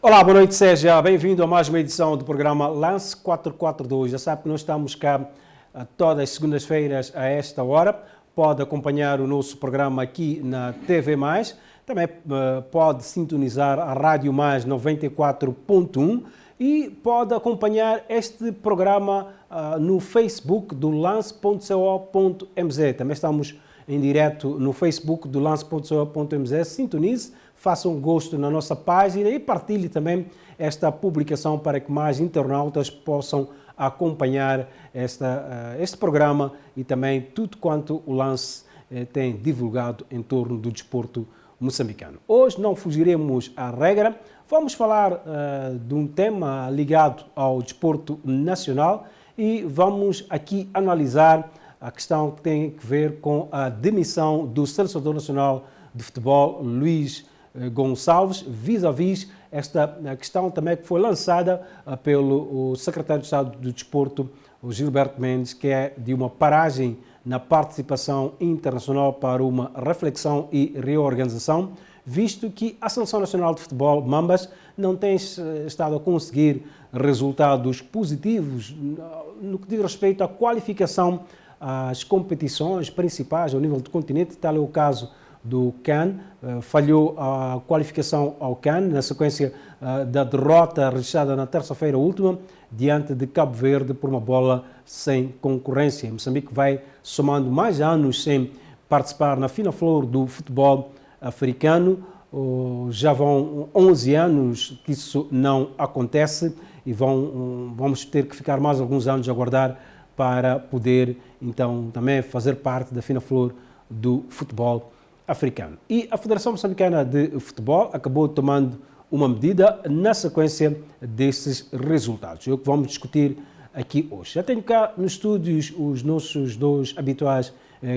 Olá, boa noite, seja bem-vindo a mais uma edição do programa Lance 442. Já sabe que nós estamos cá todas as segundas-feiras a esta hora. Pode acompanhar o nosso programa aqui na TV+. Também pode sintonizar a Rádio Mais 94.1 e pode acompanhar este programa no Facebook do lance.co.mz. Também estamos em direto no Facebook do lance.co.mz. Sintonize, faça um gosto na nossa página e partilhe também esta publicação para que mais internautas possam acompanhar este programa e também tudo quanto o Lance tem divulgado em torno do desporto moçambicano. Hoje não fugiremos à regra, vamos falar de um tema ligado ao desporto nacional e vamos aqui analisar a questão que tem a ver com a demissão do selecionador nacional de futebol, Luís Gonçalves, vis-à-vis esta questão também que foi lançada pelo secretário de Estado do Desporto, o Gilberto Mendes, que é de uma paragem na participação internacional para uma reflexão e reorganização, visto que a Seleção Nacional de Futebol, Mambas, não tem estado a conseguir resultados positivos no que diz respeito à qualificação às competições principais ao nível do continente. Tal é o caso do CAN, falhou a qualificação ao CAN na sequência da derrota registrada na terça-feira última diante de Cabo Verde por uma bola sem concorrência. Moçambique vai somando mais anos sem participar na fina flor do futebol africano. Já vão 11 anos que isso não acontece e vamos ter que ficar mais alguns anos a aguardar para poder então também fazer parte da fina flor do futebol africano. E a Federação Moçambicana de Futebol acabou tomando uma medida na sequência desses resultados. É o que vamos discutir aqui hoje. Já tenho cá nos estúdios os nossos dois habituais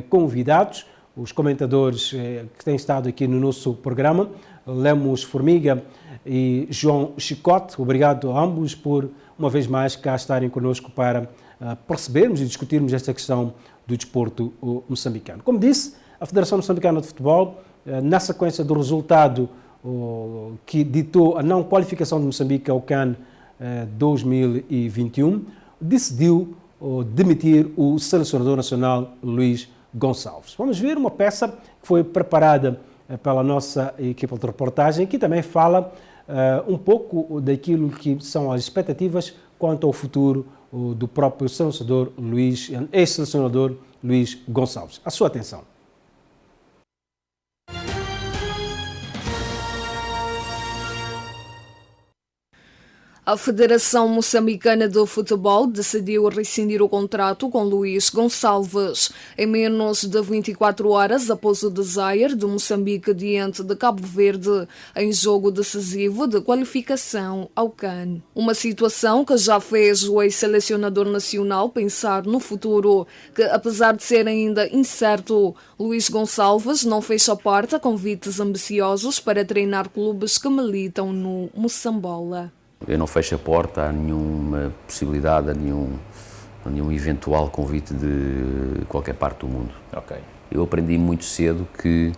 convidados, os comentadores que têm estado aqui no nosso programa, Lemos Formiga e João Chicote. Obrigado a ambos por, uma vez mais, cá estarem connosco para percebermos e discutirmos esta questão do desporto moçambicano. Como disse, a Federação Moçambicana de Futebol, na sequência do resultado que ditou a não qualificação de Moçambique ao CAN 2021, decidiu demitir o selecionador nacional Luís Gonçalves. Vamos ver uma peça que foi preparada pela nossa equipa de reportagem, que também fala um pouco daquilo que são as expectativas quanto ao futuro do próprio ex-selecionador Luís Gonçalves. A sua atenção. A Federação Moçambicana de Futebol decidiu rescindir o contrato com Luís Gonçalves em menos de 24 horas após o desaire de Moçambique diante de Cabo Verde em jogo decisivo de qualificação ao CAN. Uma situação que já fez o ex-selecionador nacional pensar no futuro, que apesar de ser ainda incerto, Luís Gonçalves não fecha a porta a convites ambiciosos para treinar clubes que militam no Moçambola. Eu não fecho a porta a nenhuma possibilidade, a nenhum eventual convite de qualquer parte do mundo. Okay. Eu aprendi muito cedo que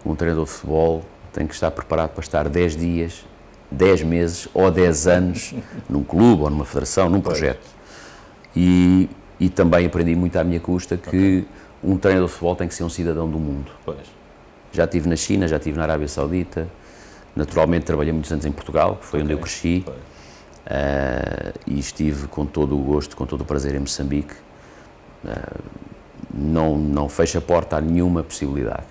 um treinador de futebol tem que estar preparado para estar 10 dias, 10 meses ou 10 anos num clube ou numa federação, num projeto. E também aprendi muito à minha custa que um treinador de futebol tem que ser um cidadão do mundo. Pois. Já estive na China, já estive na Arábia Saudita. Naturalmente trabalhei muitos anos em Portugal, que foi onde eu cresci, e estive com todo o gosto, com todo o prazer em Moçambique. Não fecho a porta a nenhuma possibilidade.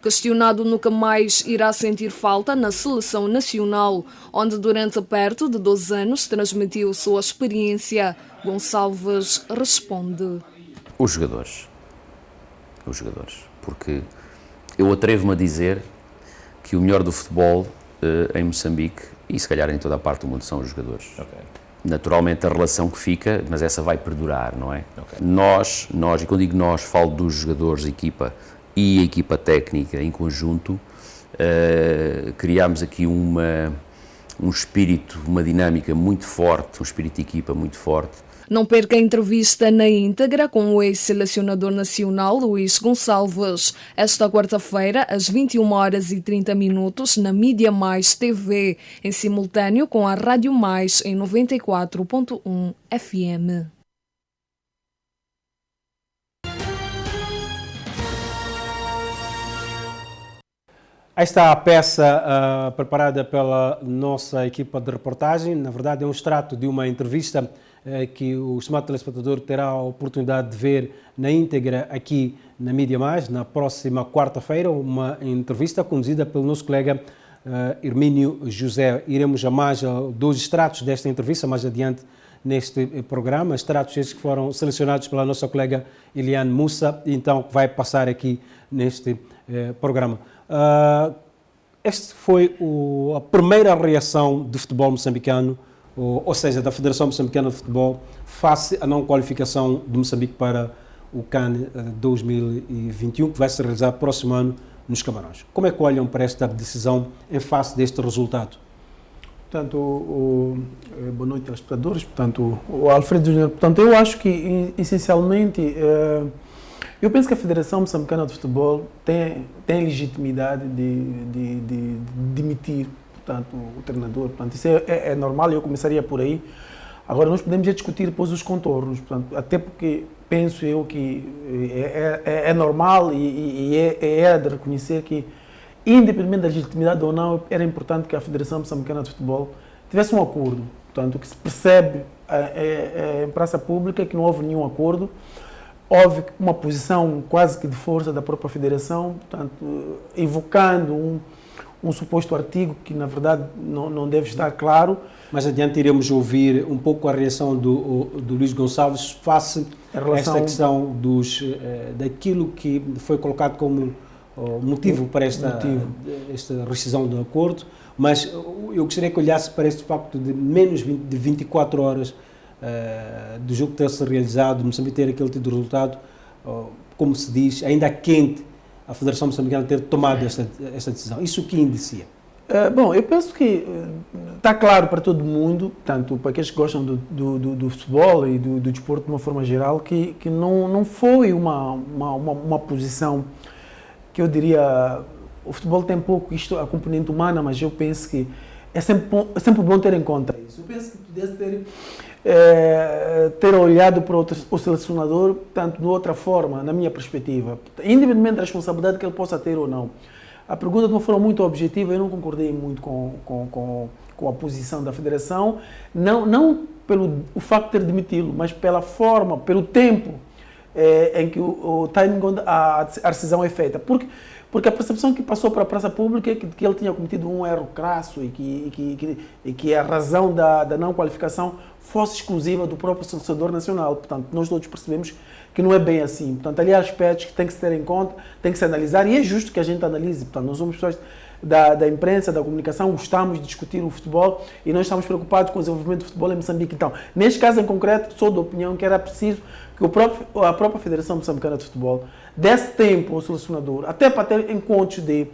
Questionado no que mais irá sentir falta na seleção nacional, onde durante perto de 12 anos transmitiu sua experiência, Gonçalves responde. Os jogadores, porque eu atrevo-me a dizer que o melhor do futebol em Moçambique, e se calhar em toda a parte do mundo, são os jogadores. Okay. Naturalmente a relação que fica, mas essa vai perdurar, não é? Okay. Nós, e quando digo nós, falo dos jogadores, equipa e a equipa técnica em conjunto, criámos aqui um espírito, uma dinâmica muito forte, um espírito de equipa muito forte. Não perca a entrevista na íntegra com o ex-selecionador nacional Luís Gonçalves, esta quarta-feira, às 21h30, na Mídia Mais TV, em simultâneo com a Rádio Mais em 94.1 FM. Aí está a peça preparada pela nossa equipa de reportagem. Na verdade, é um extrato de uma entrevista que o estimado telespectador terá a oportunidade de ver na íntegra aqui na Mídia Mais, na próxima quarta-feira, uma entrevista conduzida pelo nosso colega Hermínio José. Iremos a mais dois extratos desta entrevista mais adiante neste programa, extratos esses que foram selecionados pela nossa colega Eliane Mussa, então vai passar aqui neste programa. Esta foi a primeira reação do futebol moçambicano, ou seja, da Federação Moçambicana de Futebol, face à não qualificação de Moçambique para o CAN 2021, que vai se realizar próximo ano nos Camarões. Como é que olham para esta decisão em face deste resultado? Portanto, boa noite aos espectadores. Portanto, o Alfredo Júnior. Portanto, eu acho que, essencialmente, eu penso que a Federação Moçambicana de Futebol tem legitimidade de demitir, portanto, o treinador. Portanto, isso é normal e eu começaria por aí. Agora, nós podemos discutir depois os contornos, portanto, até porque penso eu que é normal e é de reconhecer que, independente da legitimidade ou não, era importante que a Federação Moçambicana de Futebol tivesse um acordo. Portanto, o que se percebe em praça pública é que não houve nenhum acordo. Houve uma posição quase que de força da própria Federação, portanto, evocando um suposto artigo que, na verdade, não deve estar claro. Mais adiante iremos ouvir um pouco a reação do Luís Gonçalves face a esta questão daquilo que foi colocado como motivo para esta rescisão do acordo, mas eu gostaria que olhasse para este facto de menos de 24 horas do jogo ter-se realizado, Moçambique ter aquele tipo de resultado, como se diz, ainda quente, a Federação Moçambicana ter tomado esta decisão. Isso o que indicia? Bom, eu penso que está claro para todo mundo, tanto para aqueles que gostam do futebol e do desporto de uma forma geral, que não foi uma posição que eu diria, o futebol tem pouco a componente humana, mas eu penso que é sempre bom ter em conta isso. Eu penso que pudesse ter olhado para o selecionador, tanto de outra forma, na minha perspectiva, independentemente da responsabilidade que ele possa ter ou não. A pergunta de uma forma muito objetiva, eu não concordei muito com a posição da Federação, não pelo o facto de ter demiti-lo, mas pela forma, pelo tempo em que o timing onde a rescisão é feita. Porque a percepção que passou para a praça pública é que ele tinha cometido um erro crasso e que a razão da não qualificação fosse exclusiva do próprio selecionador nacional. Portanto, nós todos percebemos que não é bem assim. Portanto, ali há aspectos que têm que se ter em conta, tem que se analisar e é justo que a gente analise. Portanto, nós somos pessoas da imprensa, da comunicação, gostamos de discutir o futebol e nós estamos preocupados com o desenvolvimento do futebol em Moçambique. Então, neste caso em concreto, sou da opinião que era preciso que a própria Federação Moçambicana de Futebol desse tempo ao selecionador, até para ter encontros de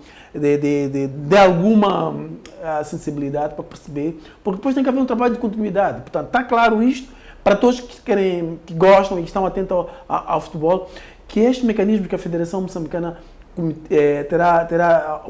alguma sensibilidade para perceber, porque depois tem que haver um trabalho de continuidade. Portanto, está claro isto para todos que gostam e que estão atentos ao futebol, que este mecanismo que a Federação Moçambicana terá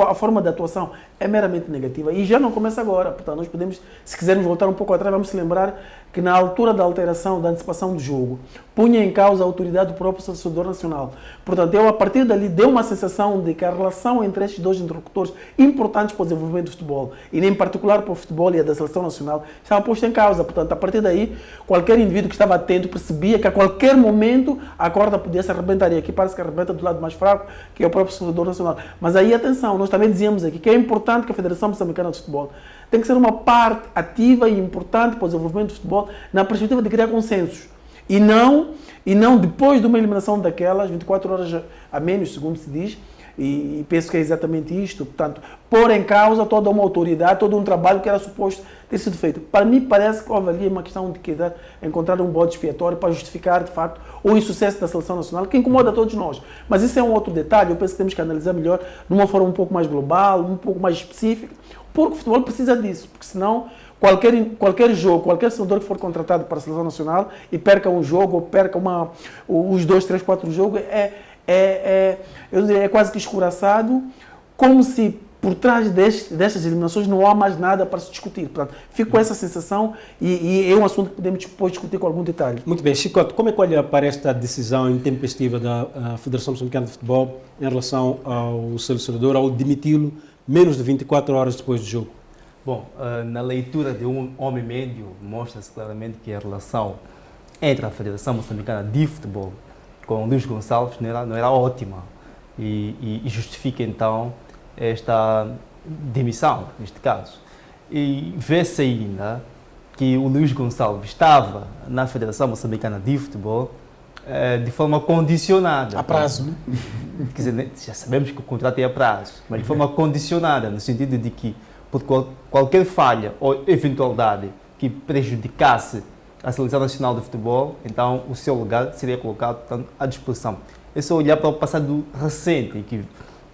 a forma de atuação é meramente negativa e já não começa agora. Portanto, nós podemos, se quisermos voltar um pouco atrás, vamos se lembrar que na altura da alteração, da antecipação do jogo, punha em causa a autoridade do próprio selecionador nacional. Portanto, a partir dali deu uma sensação de que a relação entre estes dois interlocutores importantes para o desenvolvimento do futebol, e em particular para o futebol e a da seleção nacional, estava posta em causa. Portanto, a partir daí, qualquer indivíduo que estava atento percebia que a qualquer momento a corda podia se arrebentar, e aqui parece que arrebenta do lado mais fraco, que é o próprio selecionador nacional. Mas aí, atenção, nós também dizíamos aqui que é importante que a Federação Moçambicana de Futebol tem que ser uma parte ativa e importante para o desenvolvimento do futebol na perspectiva de criar consensos. E não depois de uma eliminação daquelas, 24 horas a menos, segundo se diz, e penso que é exatamente isto, portanto, pôr em causa toda uma autoridade, todo um trabalho que era suposto ter sido feito. Para mim parece que houve ali uma questão de encontrar um bode expiatório para justificar, de facto, o insucesso da seleção nacional, que incomoda a todos nós. Mas isso é um outro detalhe, eu penso que temos que analisar melhor, de uma forma um pouco mais global, um pouco mais específica, porque o futebol precisa disso, porque senão qualquer jogo, qualquer senador que for contratado para a Seleção Nacional e perca um jogo ou perca os 2, 3, 4 jogos, eu diria, é quase que escuraçado, como se por trás destas eliminações não há mais nada para se discutir. Portanto, fico com essa sensação e é um assunto que podemos depois discutir com algum detalhe. Muito bem. Chicote, como é que olha para esta decisão intempestiva da Federação Moçambicana de Futebol em relação ao selecionador, ao demiti-lo menos de 24 horas depois do jogo? Bom, na leitura de um homem médio, mostra-se claramente que a relação entre a Federação Moçambicana de Futebol com Luís Gonçalves não era ótima e justifica então esta demissão, neste caso. E vê-se ainda que o Luís Gonçalves estava na Federação Moçambicana de Futebol de forma condicionada. A prazo, né? Quer dizer, já sabemos que o contrato é a prazo, mas de forma condicionada, no sentido de que, por qualquer falha ou eventualidade que prejudicasse a Seleção Nacional de Futebol, então o seu lugar seria colocado, portanto, à disposição. É só olhar para o passado recente, em que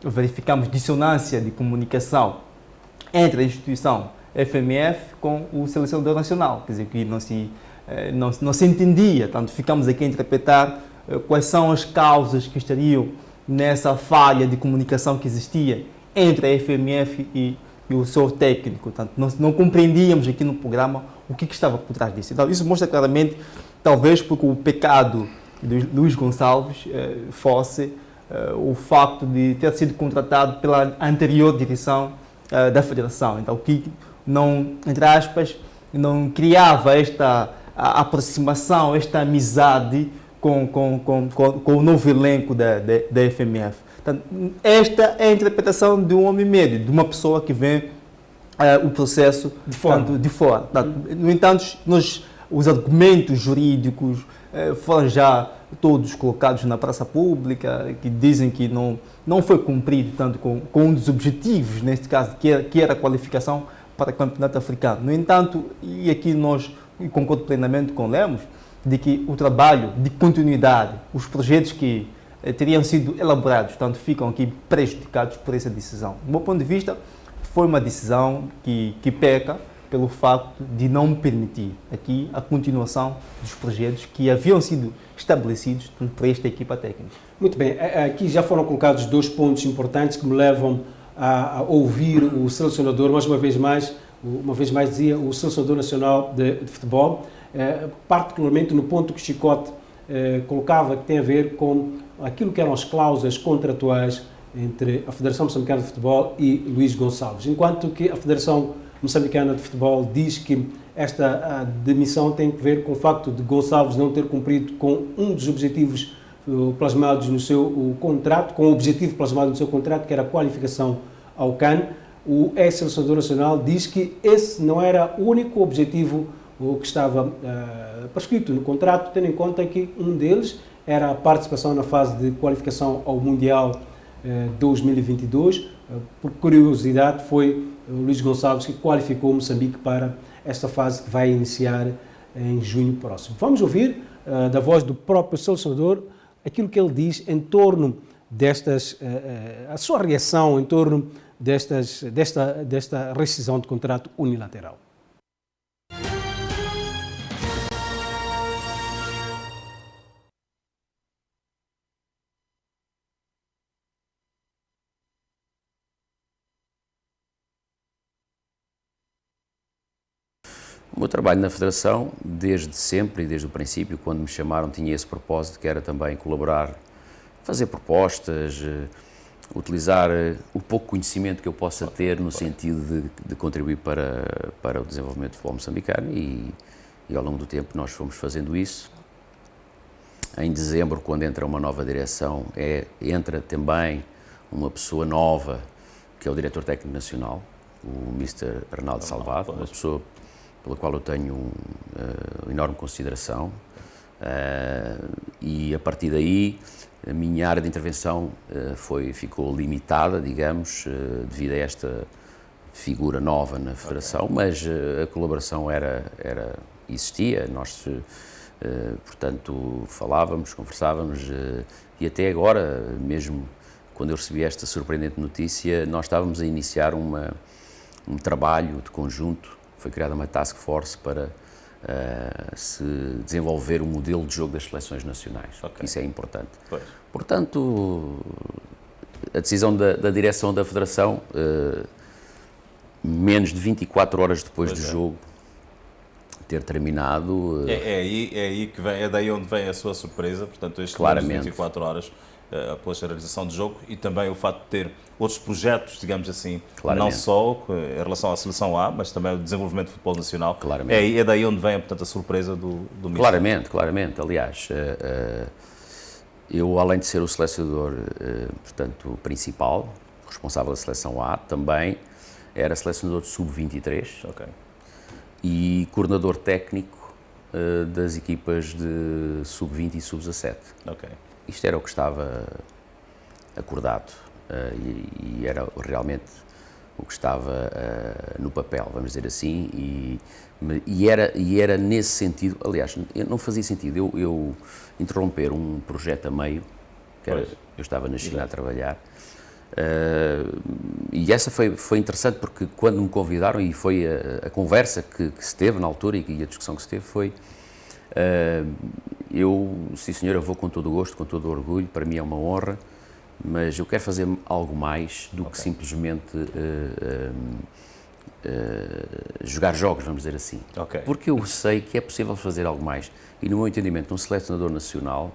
verificamos dissonância de comunicação entre a instituição FMF com o selecionador nacional, quer dizer, que não se entendia, tanto ficamos aqui a interpretar quais são as causas que estariam nessa falha de comunicação que existia entre a FMF e o seu técnico. Portanto, não compreendíamos aqui no programa o que estava por trás disso. Então, isso mostra claramente, talvez porque o pecado de Luís Gonçalves fosse o facto de ter sido contratado pela anterior direção da Federação. Então, que não, entre aspas, não criava esta aproximação, esta amizade com o novo elenco da FMF. Portanto, esta é a interpretação de um homem médio, de uma pessoa que vê o processo de fora. Portanto, no entanto, os argumentos jurídicos foram já todos colocados na praça pública, que dizem que não foi cumprido tanto com um dos objetivos, neste caso, que era a qualificação para o Campeonato Africano. No entanto, e aqui concordo plenamente com Lemos, de que o trabalho de continuidade, os projetos que teriam sido elaborados, tanto ficam aqui prejudicados por essa decisão. Do meu ponto de vista, foi uma decisão que peca pelo facto de não permitir aqui a continuação dos projetos que haviam sido estabelecidos por esta equipa técnica. Muito bem, aqui já foram colocados 2 pontos importantes que me levam a ouvir o selecionador, mais uma vez mais dizia, o selecionador nacional de futebol, particularmente no ponto que Chicote colocava, que tem a ver com aquilo que eram as cláusulas contratuais entre a Federação Moçambicana de Futebol e Luís Gonçalves, enquanto que a Federação Moçambicana de Futebol diz que esta demissão tem a ver com o facto de Gonçalves não ter cumprido com um dos objetivos plasmados no seu contrato, com o objetivo plasmado no seu contrato, que era a qualificação ao CAN. O ex-selecionador nacional diz que esse não era o único objetivo que estava prescrito no contrato, tendo em conta que um deles era a participação na fase de qualificação ao Mundial 2022. Por curiosidade, foi o Luís Gonçalves que qualificou Moçambique para esta fase que vai iniciar em junho próximo. Vamos ouvir da voz do próprio selecionador aquilo que ele diz em torno a sua reação em torno desta rescisão de contrato unilateral. O meu trabalho na Federação, desde sempre e desde o princípio, quando me chamaram, tinha esse propósito, que era também colaborar, fazer propostas, utilizar o pouco conhecimento que eu possa ter no sentido de contribuir para o desenvolvimento do futebol moçambicano e ao longo do tempo nós fomos fazendo isso. Em dezembro, quando entra uma nova direção, entra também uma pessoa nova, que é o diretor técnico nacional, o Mr. Arnaldo Salvado, uma pessoa pela qual eu tenho enorme consideração, e a partir daí a minha área de intervenção ficou limitada, digamos, devido a esta figura nova na Federação, mas a colaboração existia, nós, portanto, falávamos, conversávamos, e até agora, mesmo quando eu recebi esta surpreendente notícia, nós estávamos a iniciar um trabalho de conjunto foi criada uma task force para se desenvolver o modelo de jogo das seleções nacionais. Ok. Isso é importante. Pois. Portanto, a decisão da direção da Federação, menos de 24 horas depois Pois do é. jogo ter terminado, É daí onde vem a sua surpresa, portanto, estes Claramente. 24 horas após a realização do jogo e também o facto de ter outros projetos, digamos assim, Claramente. não só em relação à Seleção A, mas também o desenvolvimento do futebol nacional. Claramente. É daí onde vem, portanto, a surpresa do Míster. Claramente. Aliás, eu, além de ser o selecionador, portanto, principal, responsável da Seleção A, também era selecionador de sub-23 Ok. e coordenador técnico das equipas de sub-20 e sub-17. Ok. Isto era o que estava acordado e era realmente o que estava no papel, vamos dizer assim, e era nesse sentido, aliás, não fazia sentido eu interromper um projeto a meio, que era, Pois. eu estava na China a trabalhar, e essa foi interessante porque quando me convidaram, e foi a conversa que se teve na altura e a discussão que se teve foi, sim senhor, eu vou com todo o gosto, com todo o orgulho, para mim é uma honra, mas eu quero fazer algo mais do que simplesmente jogar jogos, vamos dizer assim. Ok. Porque eu sei que é possível fazer algo mais. E no meu entendimento, um selecionador nacional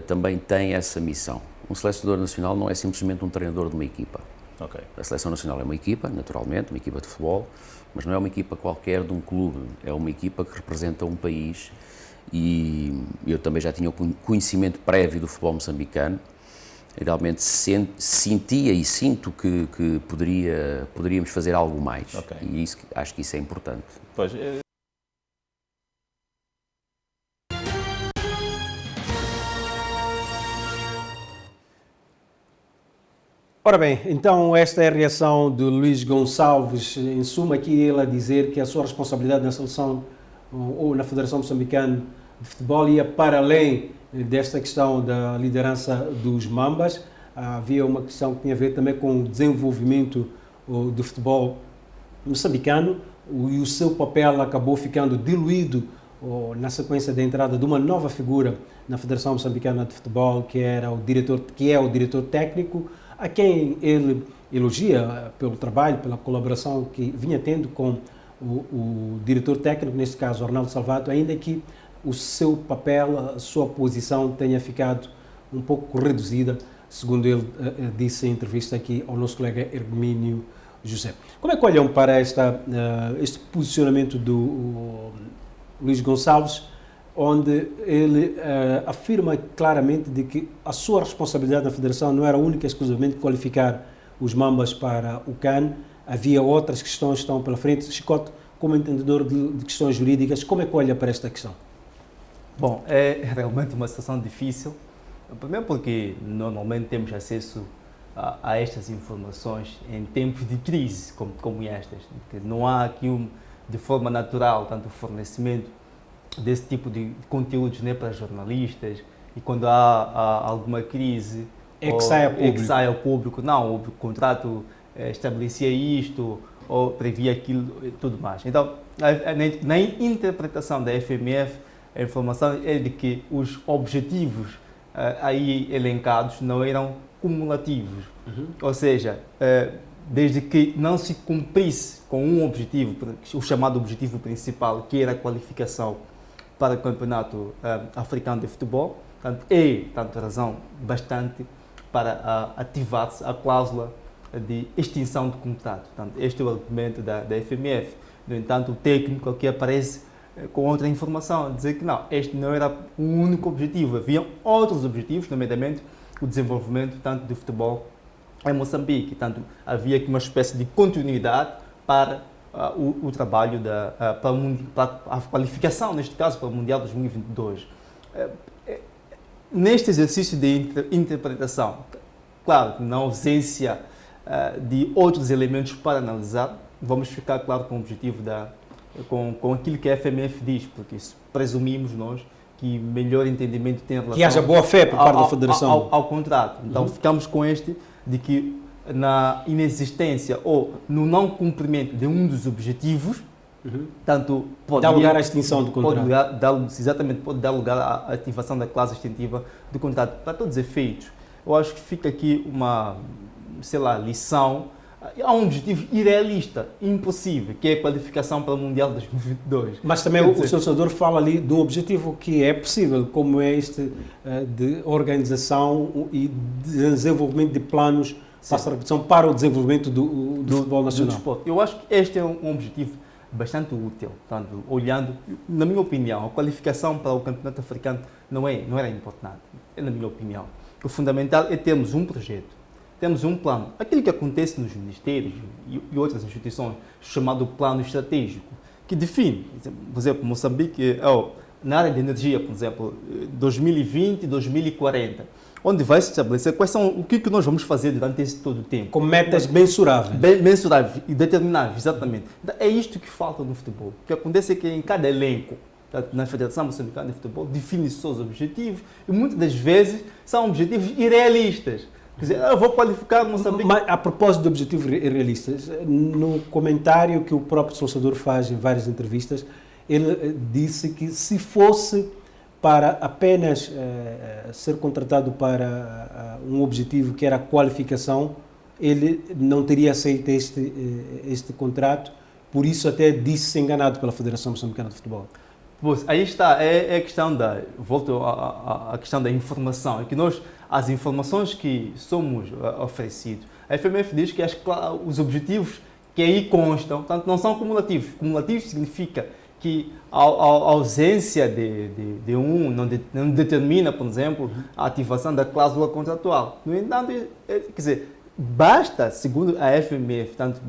também tem essa missão. Um selecionador nacional não é simplesmente um treinador de uma equipa. Ok. A seleção nacional é uma equipa, naturalmente, uma equipa de futebol, mas não é uma equipa qualquer de um clube, é uma equipa que representa um país e eu também já tinha o conhecimento prévio do futebol moçambicano, realmente sentia e sinto que poderíamos fazer algo mais. Ok. E acho que isso é importante. Pois, Ora bem, então esta é a reação de Luís Gonçalves, em suma aqui ele a dizer que a sua responsabilidade na seleção ou na Federação Moçambicana de Futebol ia para além desta questão da liderança dos Mambas. Havia uma questão que tinha a ver também com o desenvolvimento do futebol moçambicano e o seu papel acabou ficando diluído na sequência da entrada de uma nova figura na Federação Moçambicana de Futebol, que é o diretor técnico, a quem ele elogia pelo trabalho, pela colaboração que vinha tendo com o diretor técnico, neste caso Arnaldo Salvato, ainda que o seu papel, a sua posição tenha ficado um pouco reduzida, segundo ele disse em entrevista aqui ao nosso colega Hermínio José. Como é que olham para este posicionamento do Luís Gonçalves, onde ele afirma claramente de que a sua responsabilidade na Federação não era única e exclusivamente qualificar os Mambas para o CAN, havia outras questões que estão pela frente. Chicote, como entendedor de questões jurídicas, como é que olha para esta questão? Bom, é realmente uma situação difícil, primeiro porque normalmente temos acesso a estas informações em tempos de crise como estas, que não há aqui de forma natural tanto o fornecimento desse tipo de conteúdos, né, para jornalistas, e quando há alguma crise Que sai ao público, não, o contrato estabelecia isto ou previa aquilo e tudo mais. Então, na interpretação da FMF, a informação é de que os objetivos aí elencados não eram cumulativos, ou seja, desde que não se cumprisse com um objetivo, o chamado objetivo principal, que era a qualificação para o Campeonato Africano de Futebol, tanto razão bastante para ativar-se a cláusula de extinção de contrato. Portanto, este é o argumento da FMF. No entanto, o técnico aqui aparece com outra informação, a dizer que não, este não era o único objetivo, havia outros objetivos, nomeadamente o desenvolvimento tanto do futebol em Moçambique. Portanto, havia aqui uma espécie de continuidade para o trabalho para a qualificação, neste caso, para o Mundial 2022. Neste exercício de interpretação, claro, na ausência de outros elementos para analisar, vamos ficar, claro, com o objetivo com aquilo que a FMF diz, porque presumimos nós que melhor entendimento tem em relação... Que haja boa fé por parte da Federação. Ao contrato. Então, ficamos com de que na inexistência ou no não cumprimento de um dos objetivos, Tanto pode Dá lugar à extinção do contrato. Exatamente, pode dar lugar à ativação da cláusula extintiva do contrato. Para todos os efeitos, eu acho que fica aqui uma, sei lá, lição. Há um objetivo irrealista, impossível, que é a qualificação para o Mundial 2022. Mas também o senador fala ali de um objetivo que é possível, como é este de organização e desenvolvimento de planos para o desenvolvimento do futebol nacional. Do desporto. Eu acho que este é um objetivo bastante útil, portanto, olhando, na minha opinião, a qualificação para o campeonato africano não era importante, na minha opinião. O fundamental é termos um projeto, temos um plano. Aquilo que acontece nos ministérios e outras instituições, chamado plano estratégico, que define, por exemplo, Moçambique, na área de energia, por exemplo, 2020 e 2040, onde vai se estabelecer o que nós vamos fazer durante esse todo o tempo. Com metas mensuráveis. Mensuráveis e determináveis, exatamente. É isto que falta no futebol. O que acontece é que em cada elenco, na Federação Moçambicana de Futebol, define-se seus objetivos e muitas das vezes são objetivos irrealistas. Quer dizer, eu vou qualificar o Moçambique. Mas, a propósito de objetivos realistas, no comentário que o próprio Salvador faz em várias entrevistas, ele disse que se fosse para apenas ser contratado para um objetivo que era a qualificação, ele não teria aceito este contrato, por isso até disse-se enganado pela Federação Moçambicana de Futebol. Pois, aí está, é a questão volto à questão da informação, é que as informações que somos oferecidos, a FMF diz que os objetivos que aí constam, portanto, não são cumulativos. Cumulativo significa que a ausência de um não determina, por exemplo, a ativação da cláusula contratual. No entanto, quer dizer, basta, segundo a FMF, portanto,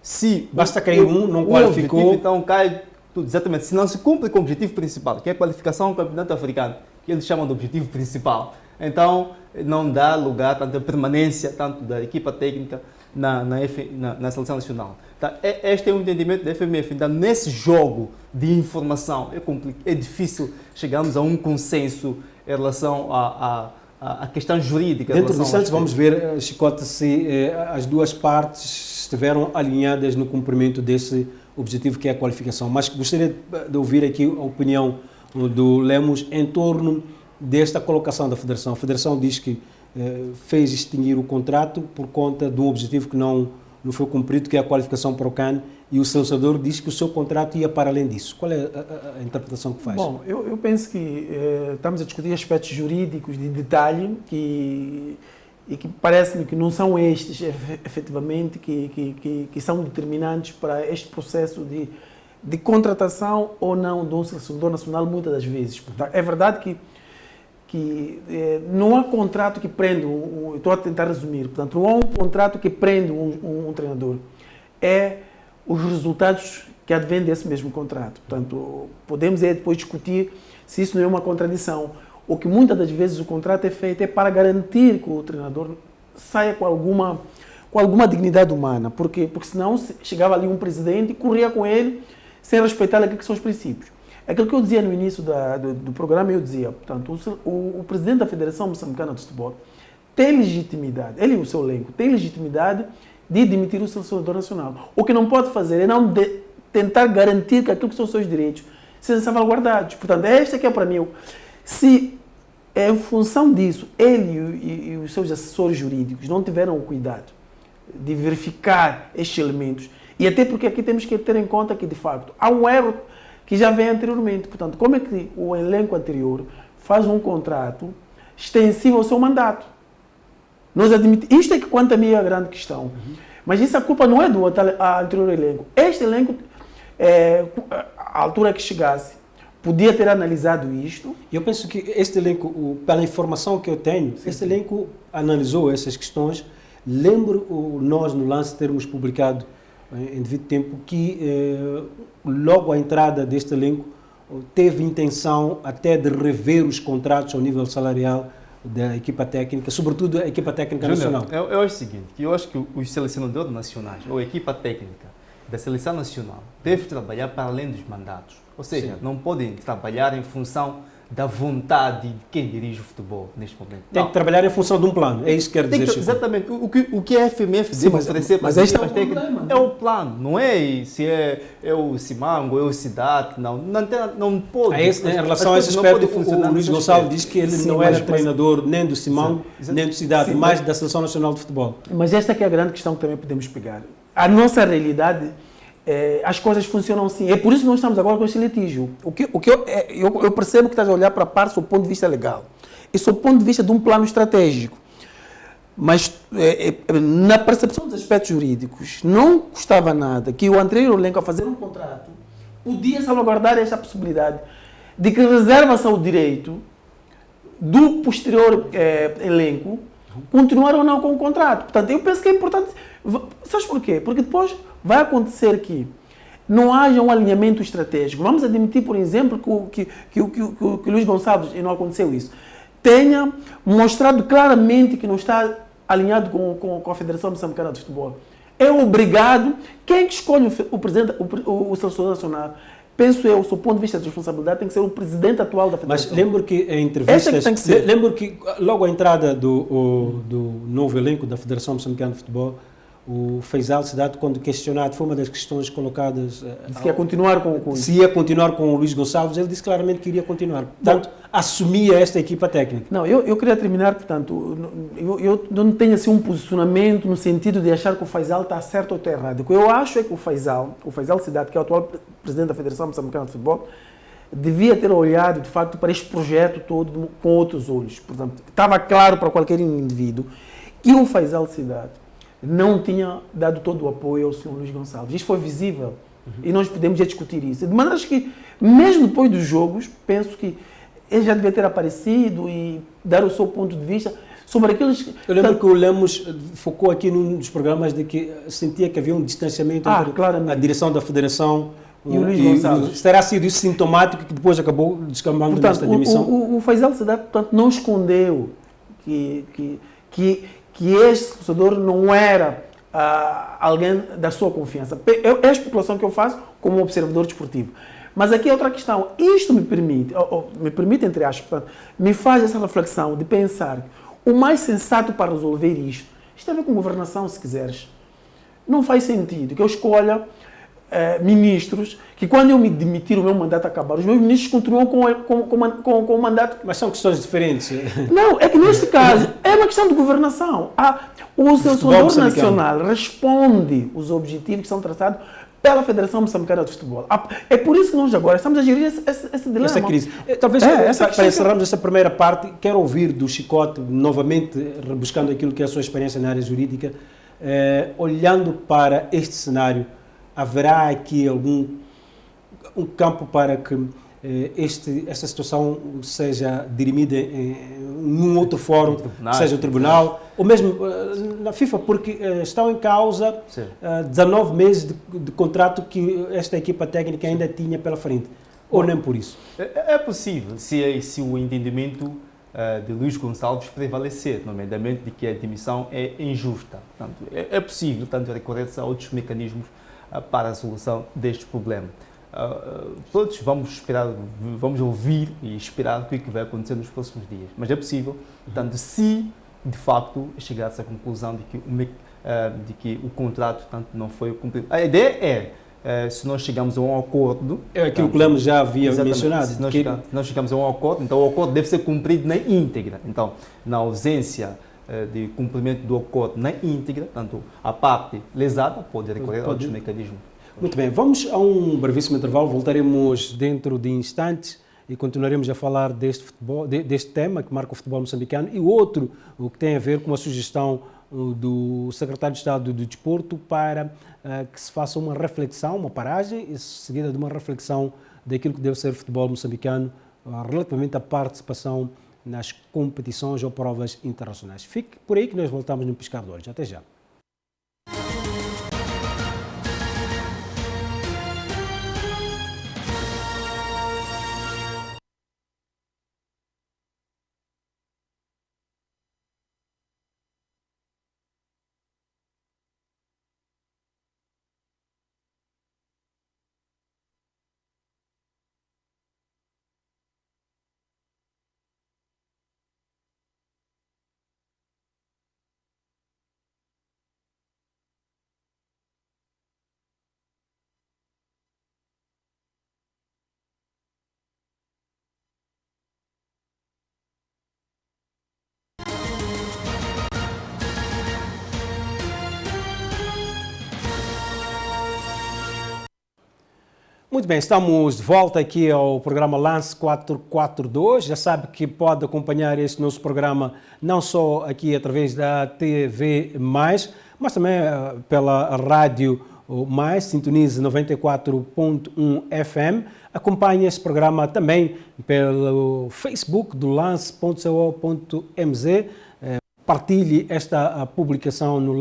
se basta cair não qualificou, objetivo, então cai tudo, exatamente. Se não se cumpre com o objetivo principal, que é a qualificação ao campeonato africano, que eles chamam de objetivo principal, então não dá lugar tanto a permanência tanto da equipa técnica na seleção nacional. Então, este é o entendimento da FMF. Então, nesse jogo de informação, é difícil chegarmos a um consenso em relação à questão jurídica. Dentro de instantes vamos ver, Chicote, se as duas partes estiveram alinhadas no cumprimento desse objetivo que é a qualificação. Mas gostaria de ouvir aqui a opinião do Lemos em torno desta colocação da Federação. A Federação diz que fez extinguir o contrato por conta de um objetivo que não foi cumprido, que é a qualificação para o CAN, e o selecionador diz que o seu contrato ia para além disso. Qual é a interpretação que faz? Bom, eu penso que estamos a discutir aspectos jurídicos de detalhe e que parece-me que não são estes, efetivamente, que são determinantes para este processo de contratação ou não de um selecionador nacional, muitas das vezes. Portanto, é verdade que não há contrato que prenda, estou a tentar resumir, portanto, não há um contrato que prende um treinador. É os resultados que advêm desse mesmo contrato. Portanto, podemos depois discutir se isso não é uma contradição. O que muitas das vezes o contrato é feito é para garantir que o treinador saia com alguma dignidade humana. Porque senão chegava ali um presidente e corria com ele sem respeitar aquilo que são os princípios. Aquilo que eu dizia no início do programa, eu dizia, portanto, o presidente da Federação Moçambicana de Futebol tem legitimidade, ele e o seu elenco, tem legitimidade de demitir o selecionador nacional. O que não pode fazer é não tentar garantir que aquilo que são os seus direitos sejam salvaguardados. Portanto, esta que é para mim, se em função disso, ele e os seus assessores jurídicos não tiveram o cuidado de verificar estes elementos, e até porque aqui temos que ter em conta que, de facto, há um erro que já vem anteriormente. Portanto, como é que o elenco anterior faz um contrato extensivo ao seu mandato? Nós admitimos, isto é que quanto a mim é a grande questão. Mas isso a culpa não é do anterior elenco. Este elenco, à altura que chegasse, podia ter analisado isto. Eu penso que este elenco, pela informação que eu tenho, este elenco analisou essas questões. Lembro nós no Lance termos publicado em devido tempo que logo à entrada deste elenco teve intenção até de rever os contratos ao nível salarial da equipa técnica, sobretudo a equipa técnica nacional. Eu acho o seguinte, que eu acho que os selecionadores nacionais ou a equipa técnica da seleção nacional deve trabalhar para além dos mandatos. Ou seja, não podem trabalhar em função da vontade de quem dirige o futebol neste momento. Tem que trabalhar em função de um plano, é isso que quer Tem dizer, que, Chico. exatamente. O que a FMF Sim, deve mas- oferecer para mas as este é o equipas técnicas problema, é o plano, não é se é o Simango, é o Cidade, não pode. Em relação a as esse coisas não aspecto, podem funcionar o Luís nesse Gonçalves aspecto. diz que ele Sim, não mas- era treinador nem do Simão, Sim, nem do Cidade, sim, mas mas- da Seleção Nacional de Futebol. Mas esta que é a grande questão que também podemos pegar. A nossa realidade, as coisas funcionam assim. É por isso que nós estamos agora com este litígio. Eu percebo que estás a olhar para a parte do ponto de vista legal. E do ponto de vista de um plano estratégico. Mas na percepção dos aspectos jurídicos, não custava nada que o anterior elenco a fazer um contrato podia salvaguardar esta possibilidade de que reserva-se ao direito do posterior elenco continuar ou não com o contrato. Portanto, eu penso que é importante. Sabes porquê? Porque depois vai acontecer que não haja um alinhamento estratégico. Vamos admitir, por exemplo, que o Luís Gonçalves, e não aconteceu isso, tenha mostrado claramente que não está alinhado com a Federação Moçambicana de Futebol. É obrigado. Quem é que escolhe o presidente, o selecionador nacional? Penso eu, do ponto de vista de responsabilidade, tem que ser o presidente atual da Mas Federação. lembro que em Esta entrevistas, que tem que ser. lembro que logo à entrada do novo elenco da Federação Moçambicana de Futebol, o Faisal Cidade, quando questionado, foi uma das questões colocadas Disse que ia continuar com isso. se ia continuar com o Luís Gonçalves, ele disse claramente que iria continuar. Portanto, assumia esta equipa técnica. Não, eu queria terminar, portanto, eu não tenho assim um posicionamento no sentido de achar que o Faisal está certo ou está errado. O que eu acho é que o Faisal Cidade, que é o atual presidente da Federação Moçambicana de Futebol, devia ter olhado, de facto, para este projeto todo com outros olhos. Portanto, estava claro para qualquer indivíduo que o Faisal Cidade não tinha dado todo o apoio ao Sr. Luís Gonçalves. Isto foi visível. E nós podemos já discutir isso. De maneira que, mesmo depois dos jogos, penso que ele já devia ter aparecido e dar o seu ponto de vista sobre aqueles... Eu lembro que o Lemos focou aqui num dos programas de que sentia que havia um distanciamento entre claramente. a direção da Federação E o Luís Gonçalves. Terá sido isso sintomático que depois acabou descambando Portanto, nesta demissão? o Faisal Cidade, portanto, não escondeu que este sucedor não era alguém da sua confiança. É a especulação que eu faço como observador desportivo. Mas aqui é outra questão. Isto me permite, entre aspas, portanto, me faz essa reflexão de pensar o mais sensato para resolver isto tem a ver com governação, se quiseres. Não faz sentido que eu escolha ministros que, quando eu me demitir, o meu mandato acabar, os meus ministros continuam com o mandato. Mas são questões diferentes. Não, é que neste caso é uma questão de governação. O selecionador nacional responde os objetivos que são traçados pela Federação Moçambicana de Futebol. É por isso que nós agora estamos a gerir esse dilema. Essa crise. Talvez, para encerrarmos essa primeira parte, quero ouvir do Chicote, novamente rebuscando aquilo que é a sua experiência na área jurídica, olhando para este cenário, haverá aqui algum campo para que esta situação seja dirimida em um outro fórum, seja o tribunal, ou mesmo na FIFA, porque estão em causa 19 meses de contrato que esta equipa técnica ainda tinha pela frente, ou nem por isso? É possível, se o entendimento de Luís Gonçalves prevalecer, nomeadamente de que a demissão é injusta. Portanto, é possível, tanto, recorrer-se a outros mecanismos para a solução deste problema. Todos vamos esperar, vamos ouvir e esperar o que vai acontecer nos próximos dias. Mas é possível, portanto, se de facto chegar-se à conclusão de que o contrato tanto, não foi cumprido. A ideia se nós chegamos a um acordo... É aquilo que o Lemos já havia mencionado. Se nós chegamos a um acordo, então o acordo deve ser cumprido na íntegra. Então, na ausência de cumprimento do acordo na íntegra, tanto a parte lesada pode recorrer a outros mecanismos. Muito bem, vamos a um brevíssimo intervalo, voltaremos dentro de instantes e continuaremos a falar deste tema que marca o futebol moçambicano e o outro, o que tem a ver com a sugestão do Secretário de Estado do Desporto para que se faça uma reflexão, uma paragem, e seguida de uma reflexão daquilo que deve ser o futebol moçambicano relativamente à participação nas competições ou provas internacionais. Fique por aí que nós voltamos no Piscar de Olhos. Até já. Muito bem, estamos de volta aqui ao programa Lance 442. Já sabe que pode acompanhar este nosso programa não só aqui através da TV+, mas também pela Rádio Mais, sintonize 94.1 FM. Acompanhe este programa também pelo Facebook do lance.co.mz. Partilhe esta publicação no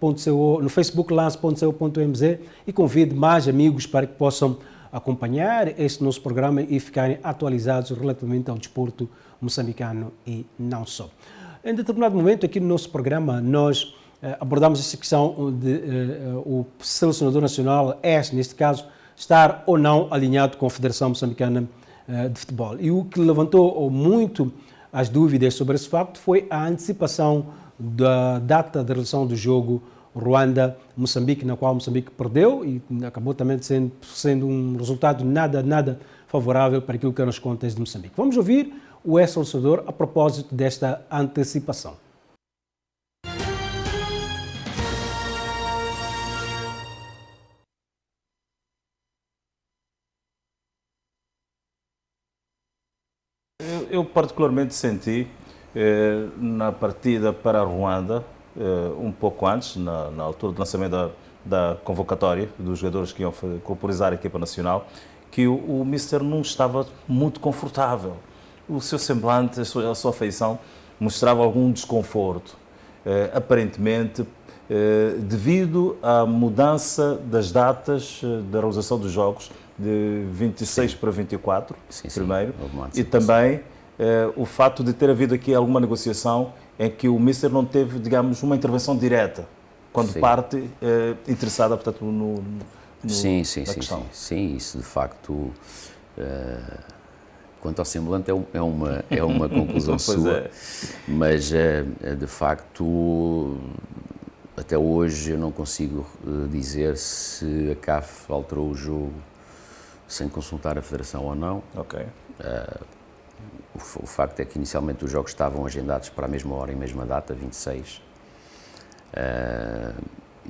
no Facebook lance.co.mz e convide mais amigos para que possam acompanhar este nosso programa e ficarem atualizados relativamente ao desporto moçambicano e não só. Em determinado momento aqui no nosso programa nós abordamos essa questão de o selecionador nacional, neste caso, estar ou não alinhado com a Federação Moçambicana de Futebol. E o que levantou muito as dúvidas sobre esse facto foi a antecipação da data de realização do jogo Ruanda-Moçambique, na qual Moçambique perdeu e acabou também sendo um resultado nada favorável para aquilo que eram as contas de Moçambique. Vamos ouvir o ex-selecionador a propósito desta antecipação. Eu particularmente senti na partida para a Ruanda, um pouco antes, na altura do lançamento da convocatória dos jogadores que iam corporizar a equipa nacional, que o Mister não estava muito confortável. O seu semblante, a sua feição, mostrava algum desconforto. Aparentemente, devido à mudança das datas da realização dos jogos, de 26 para 24, primeiro, e também o fato de ter havido aqui alguma negociação em que o Mister não teve, digamos, uma intervenção direta, quando parte interessada, portanto, na questão. Sim, isso de facto, quanto ao semblante é uma conclusão sua, mas de facto, até hoje eu não consigo dizer se a CAF alterou o jogo sem consultar a Federação ou não. Ok. O facto é que inicialmente os jogos estavam agendados para a mesma hora e mesma data, 26,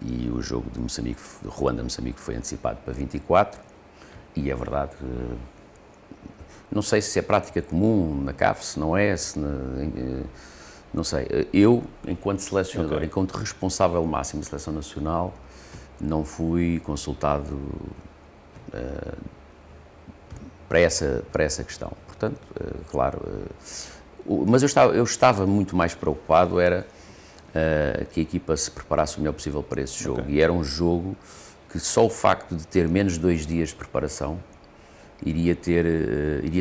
e o jogo de Moçambique, de Ruanda-Moçambique, foi antecipado para 24, e é verdade, não sei se é prática comum na CAF, se não é, não sei. Eu, enquanto selecionador, enquanto responsável máximo da Seleção Nacional, não fui consultado para essa questão. Portanto, claro, mas eu estava muito mais preocupado era que a equipa se preparasse o melhor possível para esse jogo. E era um jogo que só o facto de ter menos de 2 dias de preparação iria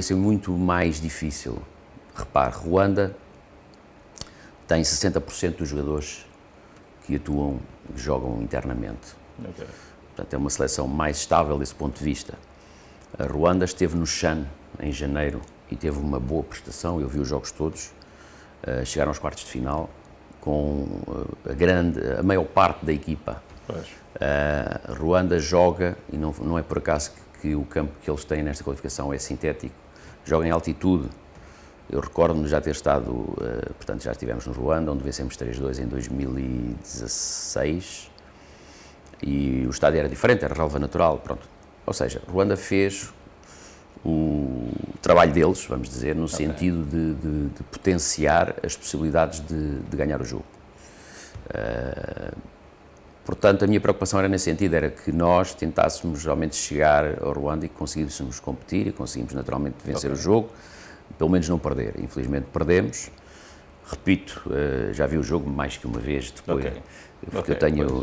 ser muito mais difícil. Repare, Ruanda tem 60% dos jogadores que atuam, que jogam internamente. Portanto, é uma seleção mais estável desse ponto de vista. A Ruanda esteve no CHAN em janeiro e teve uma boa prestação, eu vi os jogos todos, chegaram aos quartos de final com a maior parte da equipa. Ruanda joga, e não é por acaso que o campo que eles têm nesta qualificação é sintético, joga em altitude. Eu recordo-me já ter estado, portanto já estivemos no Ruanda, onde vencemos 3-2 em 2016, e o estádio era diferente, era relva natural, pronto. Ou seja, Ruanda fez o trabalho deles, vamos dizer, no sentido de potenciar as possibilidades de ganhar o jogo. Portanto, a minha preocupação era nesse sentido, era que nós tentássemos realmente chegar ao Ruanda e conseguíssemos competir e conseguimos naturalmente vencer o jogo, pelo menos não perder. Infelizmente perdemos. Repito, já vi o jogo mais que uma vez depois, porque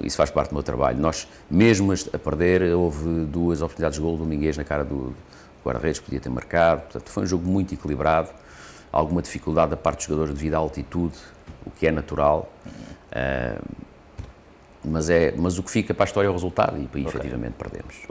isso faz parte do meu trabalho. Nós, mesmo a perder, houve 2 oportunidades de golo do Domingues na cara do guarda-redes, podia ter marcado. Portanto, foi um jogo muito equilibrado, alguma dificuldade da parte dos jogadores devido à altitude, o que é natural. Mas o que fica para a história é o resultado e efetivamente perdemos.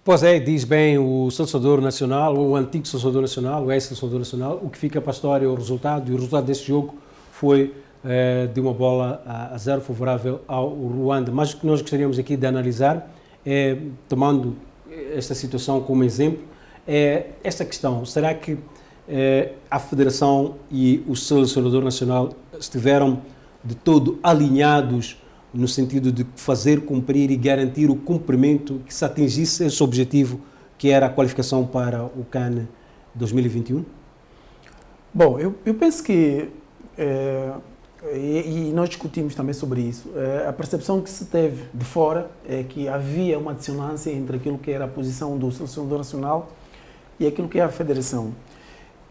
Pois é, diz bem o selecionador nacional, o antigo selecionador nacional, o ex-selecionador nacional, o que fica para a história é o resultado, e o resultado desse jogo foi de uma bola a 0 favorável ao Ruanda. Mas o que nós gostaríamos aqui de analisar, tomando esta situação como exemplo, é esta questão: será que a Federação e o Selecionador Nacional estiveram de todo alinhados no sentido de fazer cumprir e garantir o cumprimento, que se atingisse esse objetivo, que era a qualificação para o CAN 2021? Bom, eu penso que, e nós discutimos também sobre isso, a percepção que se teve de fora é que havia uma dissonância entre aquilo que era a posição do Selecionador Nacional e aquilo que é a Federação.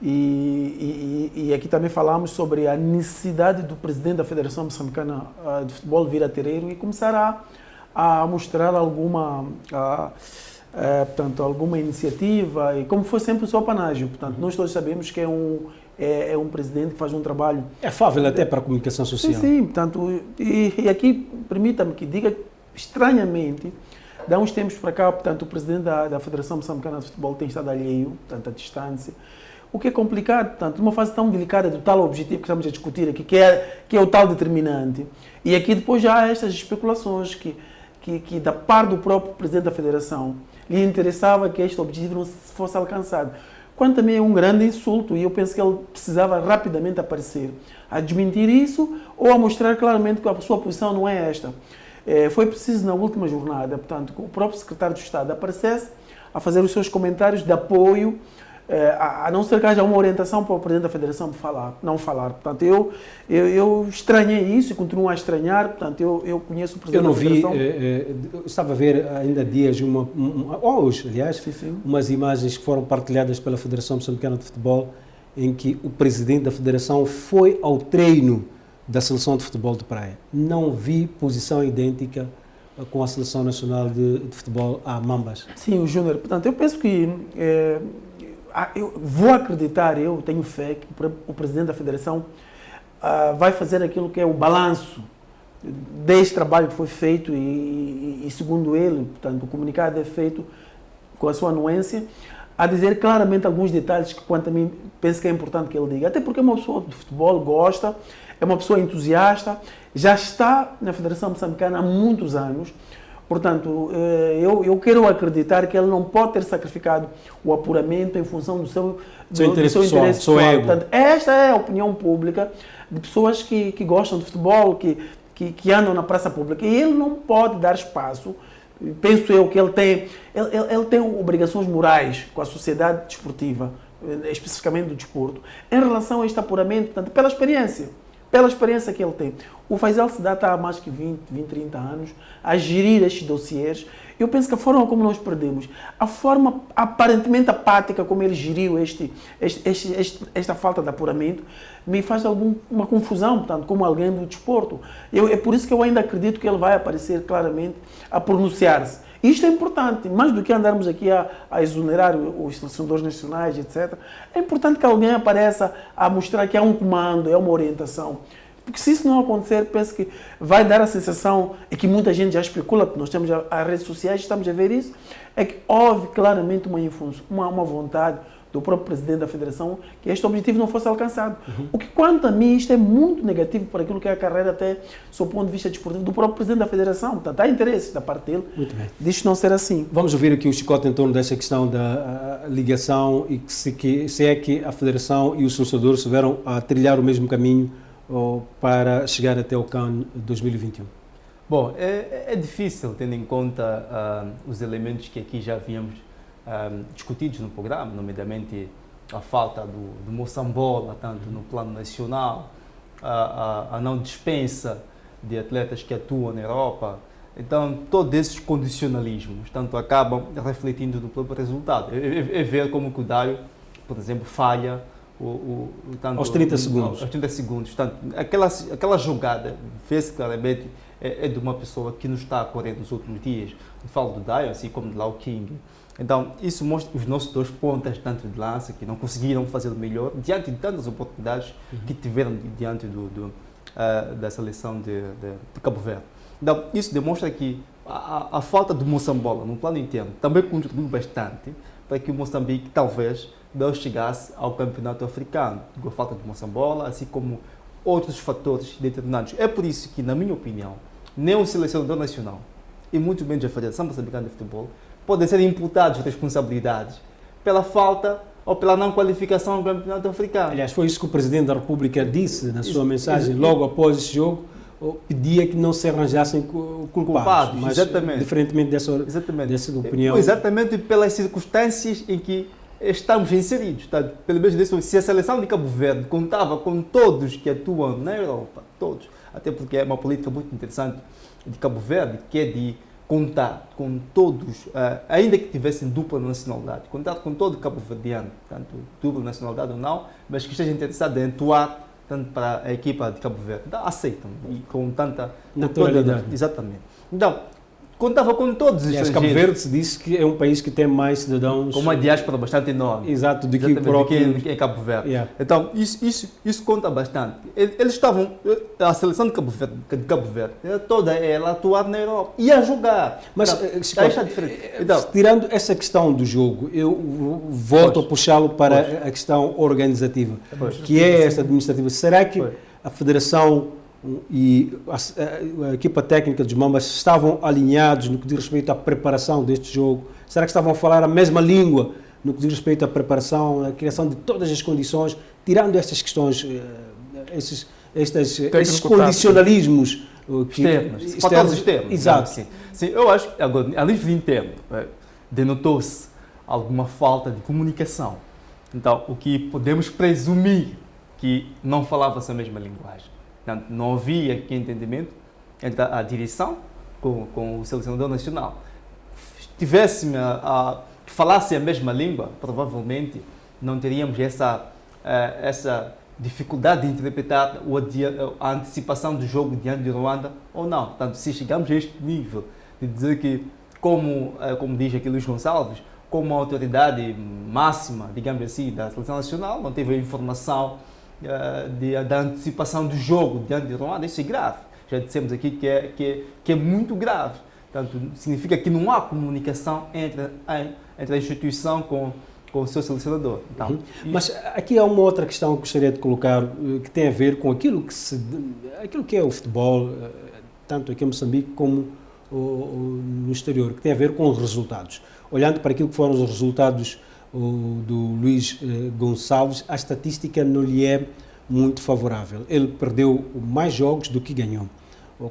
E aqui também falamos sobre a necessidade do presidente da Federação Moçambicana de Futebol vir a Terreiro e começar a mostrar alguma iniciativa, e como foi sempre o seu apanágio. Portanto, nós todos sabemos que é um presidente que faz um trabalho... É fável até para a comunicação social. Sim, portanto, e aqui permita-me que diga, estranhamente, de há uns tempos para cá, portanto, o presidente da Federação Moçambicana de Futebol tem estado alheio, portanto, à distância, o que é complicado, portanto, numa fase tão delicada do tal objetivo que estamos a discutir aqui, que é o tal determinante. E aqui depois já há estas especulações que da parte do próprio presidente da Federação lhe interessava que este objetivo não fosse alcançado. Quando também é um grande insulto, e eu penso que ele precisava rapidamente aparecer a desmentir isso ou a mostrar claramente que a sua posição não é esta. Foi preciso, na última jornada, portanto, que o próprio secretário de Estado aparecesse a fazer os seus comentários de apoio, a não ser que haja uma orientação para o presidente da Federação não falar. Portanto, eu estranhei isso e continuo a estranhar. Portanto, eu conheço o presidente da Federação. Eu estava a ver ainda há dias, hoje, aliás, umas imagens que foram partilhadas pela Federação Moçambicana de Futebol, em que o presidente da Federação foi ao treino da Seleção de Futebol de Praia. Não vi posição idêntica com a Seleção Nacional de Futebol a Mambas. Sim, o Júnior. Portanto, eu penso que... eu vou acreditar, eu tenho fé que o presidente da Federação vai fazer aquilo que é o balanço deste trabalho que foi feito e segundo ele, portanto, o comunicado é feito com a sua anuência, a dizer claramente alguns detalhes que, quanto a mim, penso que é importante que ele diga. Até porque é uma pessoa de futebol, gosta, é uma pessoa entusiasta, já está na Federação Moçambicana há muitos anos. Portanto, eu quero acreditar que ele não pode ter sacrificado o apuramento em função do seu interesse pessoal. Portanto, esta é a opinião pública de pessoas que gostam de futebol, que andam na praça pública. E ele não pode dar espaço, penso eu, que ele tem obrigações morais com a sociedade desportiva, especificamente do desporto, em relação a este apuramento, portanto, pela experiência que ele tem. O Faisal Cidade está há mais que 20, 30 anos a gerir estes dossiês. Eu penso que a forma como nós perdemos, a forma aparentemente apática como ele geriu esta falta de apuramento, me faz uma confusão, portanto, como alguém do desporto. É por isso que eu ainda acredito que ele vai aparecer claramente a pronunciar-se. Isto é importante, mais do que andarmos aqui a exonerar os selecionadores nacionais, etc. É importante que alguém apareça a mostrar que há um comando, é uma orientação. Porque se isso não acontecer, penso que vai dar a sensação, e que muita gente já especula, porque nós temos as redes sociais, estamos a ver isso, é que houve claramente uma vontade do próprio presidente da Federação que este objetivo não fosse alcançado. O que, quanto a mim, isto é muito negativo para aquilo que é a carreira, até do ponto de vista desportivo, do próprio presidente da Federação. Portanto, há interesse da parte dele disto não ser assim. Vamos ouvir aqui o Chicote em torno dessa questão da ligação e se é que a Federação e os selecionadores estiveram a trilhar o mesmo caminho para chegar até o CAN 2021. Bom, é difícil, tendo em conta os elementos que aqui já havíamos discutidos no programa, nomeadamente a falta do Moçambola, tanto no plano nacional, a não dispensa de atletas que atuam na Europa. Então, todos esses condicionalismos, tanto acabam refletindo no próprio resultado. É ver como o Dário, por exemplo, falha aos 30 segundos. Aos 30 segundos. Portanto, aquela jogada, vê-se claramente, é de uma pessoa que não está a correr nos últimos dias. Eu falo do Dário, assim como do Lau King. Então, isso mostra os nossos dois pontas, tanto de lança, que não conseguiram fazer o melhor, diante de tantas oportunidades que tiveram diante da seleção de Cabo Verde. Então, isso demonstra que a falta de Moçambola no plano interno também contribuiu bastante para que o Moçambique talvez não chegasse ao campeonato africano, com a falta de Moçambola, assim como outros fatores determinantes. É por isso que, na minha opinião, nem o selecionador nacional e muito menos a Federação Moçambicana de Futebol podem ser imputados responsabilidades pela falta ou pela não qualificação ao Campeonato Africano. Aliás, foi isso que o Presidente da República disse na sua mensagem logo após esse jogo, pedia que não se arranjassem culpados, mas exatamente. diferentemente dessa opinião. Exatamente pelas circunstâncias em que estamos inseridos. Tá? Pelo menos se a seleção de Cabo Verde contava com todos que atuam na Europa, todos, até porque é uma política muito interessante de Cabo Verde, que é de contar com todos, ainda que tivessem dupla nacionalidade, contar com todo cabo-verdiano, tanto dupla nacionalidade ou não, mas que esteja interessado em atuar tanto para a equipa de Cabo Verde. Então, aceitam, e com tanta naturalidade. Exatamente. Então, contava com todos os estrangeiros. Cabo Verde se disse que é um país que tem mais cidadãos... Com uma diáspora bastante enorme. Exato, do que próprio... em Cabo Verde. Yeah. Então, isso conta bastante. Eles estavam... A seleção de Cabo Verde era toda ela a atuar na Europa. E a jogar. Mas, então, está diferente. Então, tirando essa questão do jogo, eu volto a puxá-lo para a questão organizativa, que é essa administrativa. Será que a Federação e a equipa técnica dos Mambas estavam alinhados no que diz respeito à preparação deste jogo? Será que estavam a falar a mesma língua no que diz respeito à preparação, à criação de todas as condições, tirando essas questões, esses condicionalismos fatores externos? Exato. Sim, eu acho que agora, a nível interno, denotou-se alguma falta de comunicação. Então, o que podemos presumir que não falava-se a mesma linguagem. Portanto, não havia aqui entendimento entre a direção com o selecionador nacional. Tivesse falasse a mesma língua, provavelmente não teríamos essa dificuldade de interpretar a antecipação do jogo diante de Ruanda ou não. Portanto, se chegamos a este nível de dizer que, como diz aqui Luís Gonçalves, como autoridade máxima, digamos assim, da seleção nacional, não teve a informação da antecipação do jogo diante de Ruanda, isso é grave. Já dissemos aqui que é muito grave. Portanto, significa que não há comunicação entre a instituição com o seu selecionador. Então, Mas aqui há uma outra questão que gostaria de colocar, que tem a ver com aquilo que é o futebol, tanto aqui em Moçambique como no exterior, que tem a ver com os resultados. Olhando para aquilo que foram os resultados do Luís Gonçalves, a estatística não lhe é muito favorável. Ele perdeu mais jogos do que ganhou.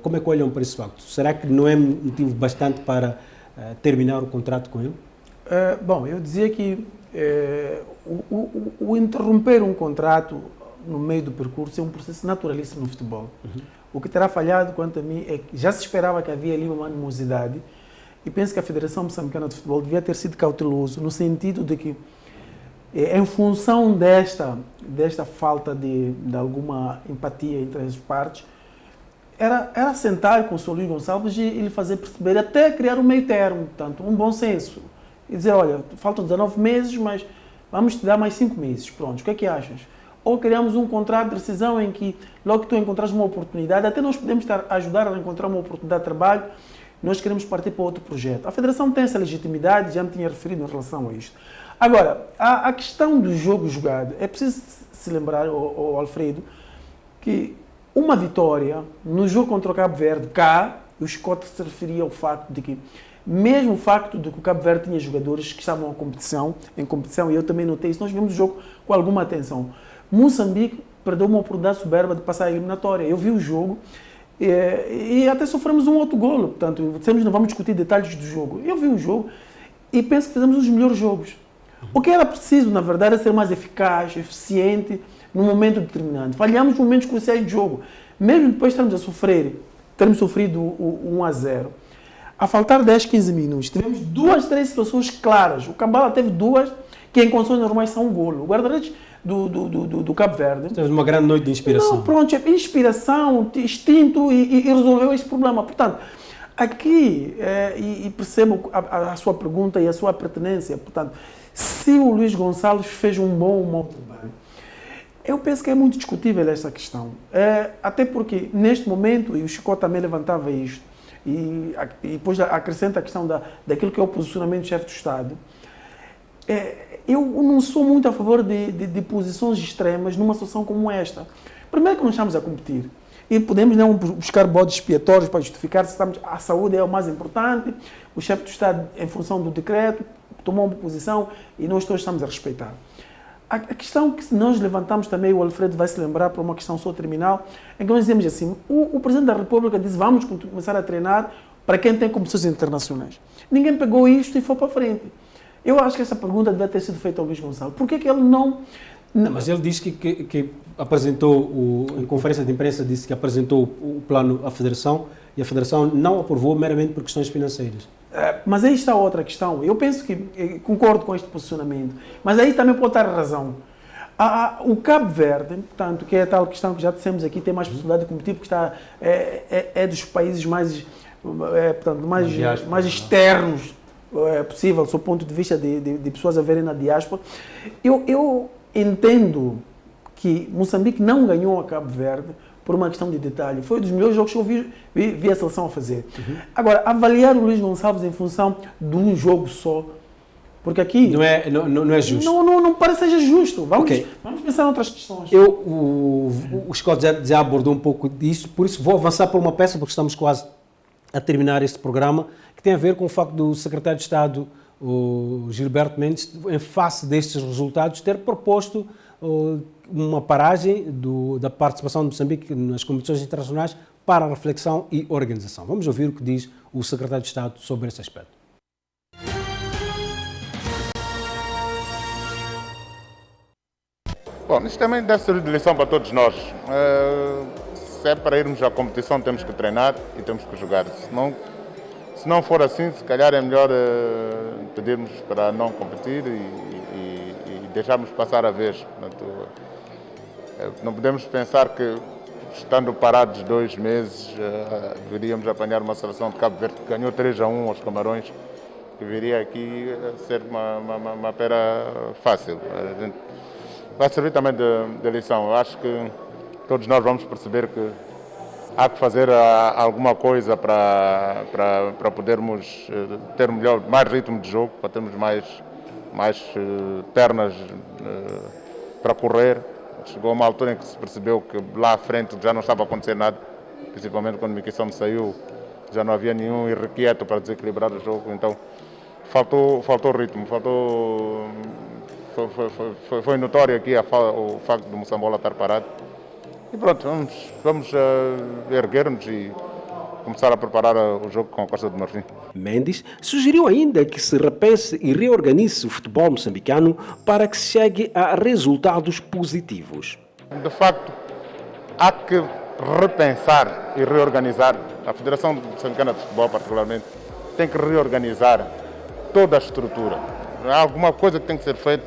Como é que olham para esse facto? Será que não é motivo bastante para terminar o contrato com ele? Bom, eu dizia que o interromper um contrato no meio do percurso é um processo naturalíssimo no futebol. O que terá falhado, quanto a mim, é que já se esperava que havia ali uma animosidade. E penso que a Federação Moçambicana de Futebol devia ter sido cauteloso, no sentido de que, em função desta falta de alguma empatia entre as partes, era sentar com o Sr. Luís Gonçalves e lhe fazer perceber, até criar um meio termo, portanto, um bom senso. E dizer, olha, faltam 19 meses, mas vamos te dar mais 5 meses. Pronto, o que é que achas? Ou criamos um contrato de rescisão em que, logo que tu encontrares uma oportunidade, até nós podemos ajudar a encontrar uma oportunidade de trabalho, nós queremos partir para outro projeto. A Federação tem essa legitimidade, já me tinha referido em relação a isto. Agora, a questão do jogo jogado, é preciso se lembrar, Alfredo, que uma vitória no jogo contra o Cabo Verde, o Chicote se referia ao facto de que, mesmo o facto de que o Cabo Verde tinha jogadores que estavam em competição, e eu também notei isso, nós vimos o jogo com alguma atenção. Moçambique perdeu uma oportunidade soberba de passar a eliminatória. Eu vi o jogo, e até sofremos um outro golo, portanto, não vamos discutir detalhes do jogo. Eu vi o jogo e penso que fizemos os melhores jogos. O que era preciso, na verdade, é ser mais eficaz, eficiente, num momento determinante. Falhamos em momentos cruciais de jogo. Mesmo depois de termos sofrido o 1-0. A faltar 10, 15 minutos, tivemos 2, 3 situações claras. O Cambala teve 2, que em condições normais são um golo. O guarda-redes do Cabo Verde. Teve uma grande noite de inspiração. Não, pronto, inspiração, instinto e resolveu este problema. Portanto, aqui, e percebo a sua pergunta e a sua pertinência, portanto, se o Luís Gonçalves fez um bom ou mau trabalho, eu penso que é muito discutível esta questão. Até porque, neste momento, e o Chico também levantava isto, e depois acrescenta a questão daquilo que é o posicionamento do chefe do Estado, eu não sou muito a favor de posições extremas numa situação como esta. Primeiro que nós estamos a competir e podemos não buscar bodes expiatórios para justificar se a saúde é o mais importante, o chefe do Estado, em função do decreto, tomou uma posição e nós todos estamos a respeitar. a questão que nós levantamos também, o Alfredo vai se lembrar para uma questão só terminal, é que nós dizemos assim, o Presidente da República disse vamos começar a treinar para quem tem competições internacionais. Ninguém pegou isto e foi para frente. Eu acho que essa pergunta deve ter sido feita ao Luís Gonçalves. Por que que ele não... Mas ele disse que apresentou, em conferência de imprensa, disse que apresentou o plano à Federação e a Federação não aprovou meramente por questões financeiras. Mas aí está outra questão. Eu penso que concordo com este posicionamento, mas aí também pode estar razão. O Cabo Verde, portanto, que é a tal questão que já dissemos aqui, tem mais possibilidade de competir porque é dos países mais, portanto, mais externos possível, do ponto de vista de pessoas a verem na diáspora. Eu entendo que Moçambique não ganhou a Cabo Verde por uma questão de detalhe. Foi um dos melhores jogos que eu vi a seleção a fazer. Agora, avaliar o Luís Gonçalves em função de um jogo só, porque aqui... Não é justo. Não parece que seja justo. Vamos pensar em outras questões. O Scott já abordou um pouco disso, por isso vou avançar por uma peça, porque estamos quase a terminar este programa, que tem a ver com o facto do secretário de Estado, o Gilberto Mendes, em face destes resultados, ter proposto uma paragem da participação de Moçambique nas competições internacionais para reflexão e organização. Vamos ouvir o que diz o secretário de Estado sobre esse aspecto. Bom, isso também deve servir de lição para todos nós. Se é para irmos à competição, temos que treinar e temos que jogar. Se não for assim, se calhar é melhor pedirmos para não competir e deixarmos passar a vez. Não podemos pensar que, estando parados 2 meses, viríamos apanhar uma seleção de Cabo Verde que ganhou 3-1 aos Camarões, que viria aqui a ser uma pera fácil. Vai servir também de lição. Eu acho que todos nós vamos perceber que há que fazer alguma coisa para podermos ter mais ritmo de jogo, para termos mais pernas para correr. Chegou uma altura em que se percebeu que lá à frente já não estava a acontecer nada, principalmente quando o Miquissão saiu, já não havia nenhum irrequieto para desequilibrar o jogo, então faltou ritmo, foi notório aqui o facto do Moçambola estar parado. E pronto, vamos erguer-nos e começar a preparar o jogo com a Costa do Marfim. Mendes sugeriu ainda que se repense e reorganize o futebol moçambicano para que se chegue a resultados positivos. De facto, há que repensar e reorganizar. A Federação Moçambicana de Futebol, particularmente, tem que reorganizar toda a estrutura. Há alguma coisa que tem que ser feita.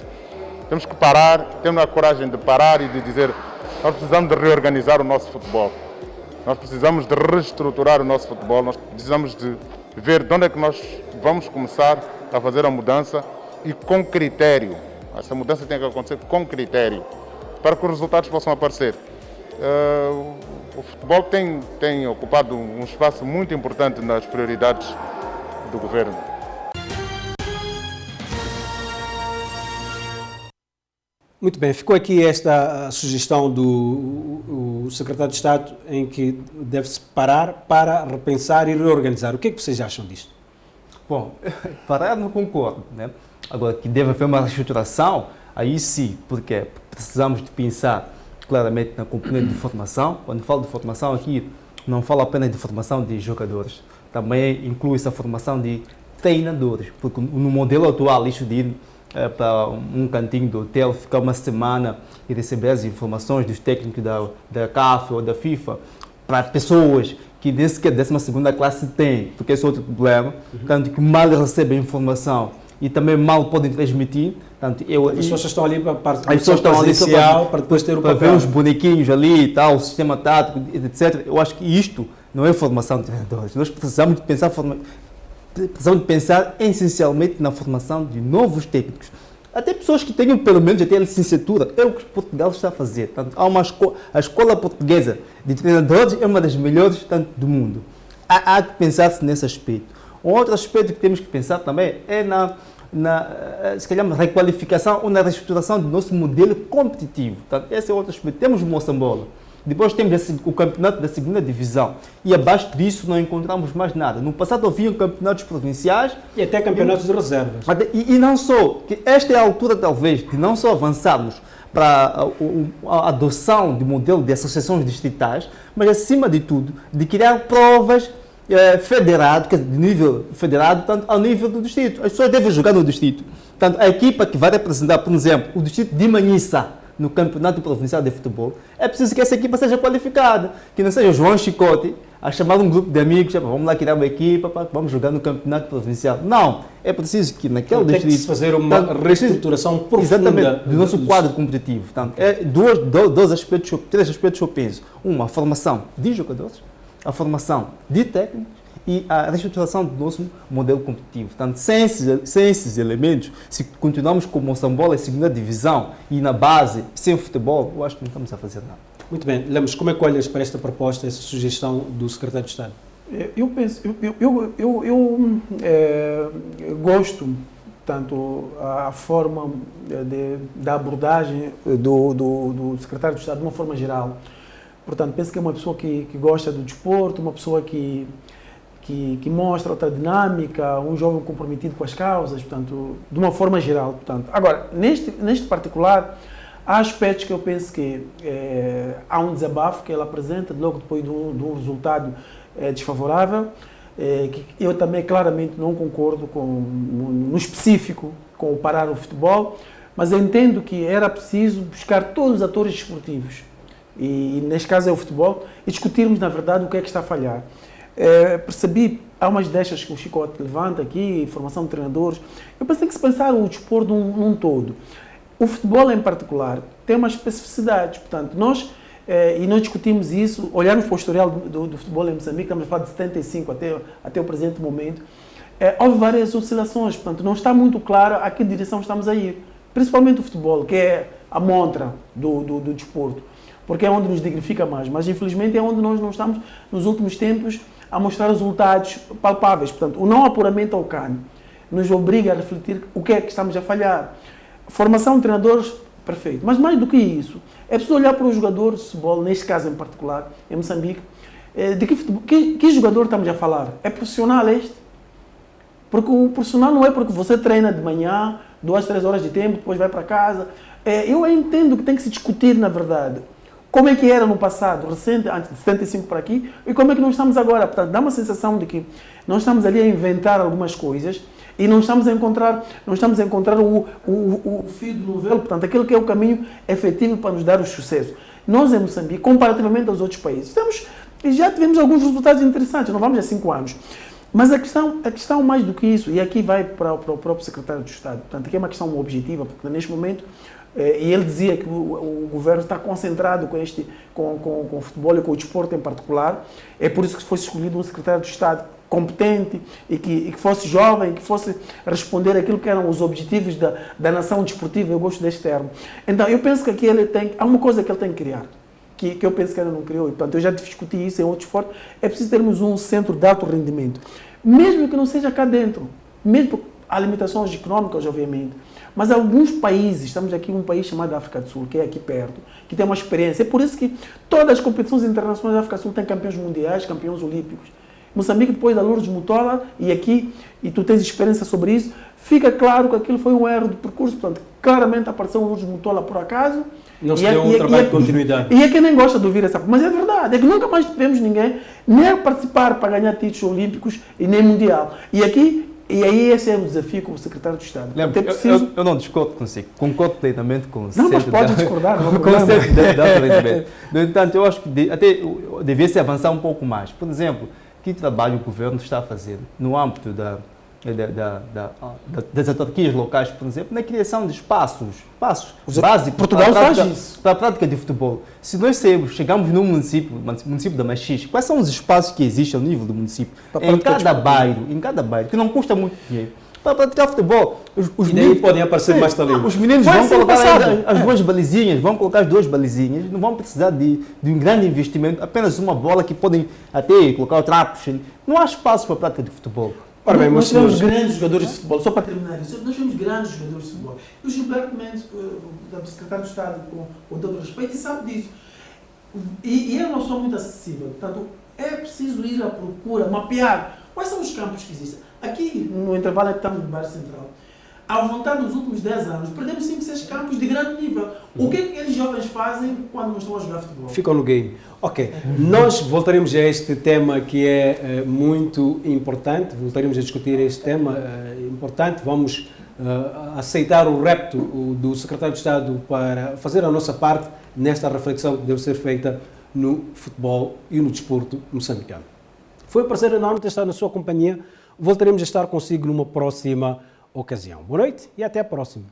Temos que parar, temos a coragem de parar e de dizer: nós precisamos de reorganizar o nosso futebol. Nós precisamos de reestruturar o nosso futebol. Nós precisamos de ver de onde é que nós vamos começar a fazer a mudança e com critério. Essa mudança tem que acontecer com critério para que os resultados possam aparecer. O futebol tem ocupado um espaço muito importante nas prioridades do governo. Muito bem, ficou aqui esta sugestão do secretário de Estado em que deve-se parar para repensar e reorganizar. O que é que vocês acham disto? Bom, parar não concordo, né? Agora, que deve haver uma reestruturação, aí sim, porque precisamos de pensar claramente na componente de formação. Quando falo de formação aqui, não falo apenas de formação de jogadores, também inclui essa formação de treinadores, porque no modelo atual, isto de ir para um cantinho do hotel, ficar uma semana e receber as informações dos técnicos da CAF ou da FIFA para pessoas que nem sequer a 12ª classe têm, porque esse é outro problema, tanto que mal recebem informação e também mal podem transmitir. Tanto as pessoas estão ali para a parte presencial, para depois ter o para papel. ver os bonequinhos ali e tal, o sistema tático, etc. Eu acho que isto não é formação de treinadores. Nós precisamos de pensar essencialmente na formação de novos técnicos. Até pessoas que tenham pelo menos até a licenciatura. É o que Portugal está a fazer. Tanto, há a escola portuguesa de treinadores é uma das melhores do mundo. Há que pensar-se nesse aspecto. Um outro aspecto que temos que pensar também é se calhar, na requalificação ou na reestruturação do nosso modelo competitivo. Portanto, esse é outro aspecto. Temos o Moçambola. Depois temos o campeonato da segunda divisão. E abaixo disso não encontramos mais nada. No passado haviam campeonatos provinciais. E até campeonatos de reservas. E não só, que esta é a altura talvez de não só avançarmos para a adoção de modelo de associações distritais, mas acima de tudo, de criar provas federado, de nível federado, tanto ao nível do distrito. As pessoas devem jogar no distrito. Portanto, a equipa que vai representar, por exemplo, o distrito de Manhissa no Campeonato Provincial de Futebol, é preciso que essa equipa seja qualificada, que não seja o João Chicote a chamar um grupo de amigos, vamos lá criar uma equipa, vamos jogar no Campeonato Provincial. Não, é preciso que naquele tem distrito... Tem que se fazer uma reestruturação profunda. Exatamente, do nosso quadro competitivo. Portanto, três aspectos que eu penso. Uma, a formação de jogadores, a formação de técnicos e a reestruturação do nosso modelo competitivo. Portanto, sem esses elementos, se continuarmos com o Moçambola em segunda divisão e na base, sem o futebol, eu acho que não estamos a fazer nada. Muito bem. Lemos, como é que olhas para esta proposta, essa sugestão do Secretário de Estado? Eu penso, eu gosto tanto a forma da abordagem do Secretário de Estado de uma forma geral. Portanto, penso que é uma pessoa que gosta do desporto, uma pessoa que mostra outra dinâmica, um jovem comprometido com as causas, portanto, de uma forma geral. Portanto. Agora, neste particular, há aspectos que eu penso que há um desabafo que ele apresenta logo depois de um resultado desfavorável, que eu também claramente não concordo no específico com o parar o futebol, mas eu entendo que era preciso buscar todos os atores desportivos, e neste caso é o futebol, e discutirmos na verdade o que é que está a falhar. Percebi, há umas deixas que o Chicote levanta aqui, formação de treinadores, eu pensei que se pensar o desporto num todo. O futebol em particular tem uma especificidade, portanto, nós discutimos isso, olharmos para o historial do futebol em Moçambique, estamos a falar de 75 até o presente momento, houve várias oscilações, portanto, não está muito claro a que direção estamos a ir, principalmente o futebol, que é a montra do desporto, porque é onde nos dignifica mais, mas infelizmente é onde nós não estamos, nos últimos tempos, a mostrar resultados palpáveis. Portanto, o não apuramento ao CAN nos obriga a refletir o que é que estamos a falhar. Formação de treinadores, perfeito. Mas mais do que isso, é preciso olhar para os jogadores de futebol, neste caso em particular, em Moçambique, de que jogador estamos a falar? É profissional este? Porque o profissional não é porque você treina de manhã, 2, 3 horas de tempo, depois vai para casa. Eu entendo que tem que se discutir, na verdade, como é que era no passado, recente, antes de 75 para aqui, e como é que nós estamos agora. Portanto, dá uma sensação de que nós estamos ali a inventar algumas coisas e não estamos a encontrar o fio do novelo, portanto, aquele que é o caminho efetivo para nos dar o sucesso. Nós, em Moçambique, comparativamente aos outros países, já tivemos alguns resultados interessantes, não vamos há 5 anos. Mas a questão mais do que isso, e aqui vai para o próprio Secretário de Estado, portanto, aqui é uma questão objetiva, porque neste momento, e ele dizia que o governo está concentrado com o futebol e com o desporto em particular, é por isso que foi escolhido um Secretário de Estado competente e que fosse jovem, que fosse responder aquilo que eram os objetivos da nação desportiva. Eu gosto deste termo. Então, eu penso que aqui há uma coisa que ele tem que criar, que eu penso que ele não criou, e portanto eu já discuti isso em outros fóruns. É preciso termos um centro de alto rendimento, mesmo que não seja cá dentro, mesmo há limitações económicas, obviamente, mas alguns países, estamos aqui em um país chamado África do Sul, que é aqui perto, que tem uma experiência, é por isso que todas as competições internacionais da África do Sul têm campeões mundiais, campeões olímpicos. Moçambique, depois da Lourdes Mutola, e tu tens experiência sobre isso, fica claro que aquilo foi um erro de percurso, portanto, claramente apareceu o Lourdes Mutola por acaso. Não se deu um trabalho de continuidade. E é quem nem gosta de ouvir essa coisa, mas é verdade, é que nunca mais tivemos ninguém nem a participar para ganhar títulos olímpicos e nem mundial. E aí esse é o desafio como Secretário de Estado. Lembra, eu não discordo consigo, concordo plenamente com o Não, mas pode discordar, não com o centro de alto rendimento. No entanto, eu acho que até devia-se avançar um pouco mais. Por exemplo, que trabalho o governo está fazendo no âmbito das autarquias locais, por exemplo, na criação de espaços básicos Portugal faz isso. para a prática de futebol. Se nós chegamos num município da Machixe, quais são os espaços que existem ao nível do município? Em cada bairro, que não custa muito dinheiro, para praticar futebol. E daí podem aparecer mais talentos. Os meninos vão colocar as duas balizinhas, não vão precisar de um grande investimento, apenas uma bola que podem até colocar o trapo. Não há espaço para a prática de futebol. Ora bem, nós temos grandes jogadores de futebol, só para terminar isso, nós temos grandes jogadores de futebol. E o Gilberto Mendes, secretário de Estado, com todo o respeito, e sabe disso. E é uma opção muito acessível. Portanto, é preciso ir à procura, mapear quais são os campos que existem. Aqui, no intervalo que estamos no bairro Central, à vontade dos últimos 10 anos, perdemos 5, 6 campos de grande nível. O que é que aqueles jovens fazem quando não estão a jogar futebol? Ficam no game. Ok, nós voltaremos a este tema que é muito importante, voltaremos a discutir este tema importante, vamos aceitar o repto do Secretário de Estado para fazer a nossa parte nesta reflexão que deve ser feita no futebol e no desporto moçambicano. Foi um prazer enorme ter estado na sua companhia, voltaremos a estar consigo numa próxima ocasião. Boa noite e até a próxima.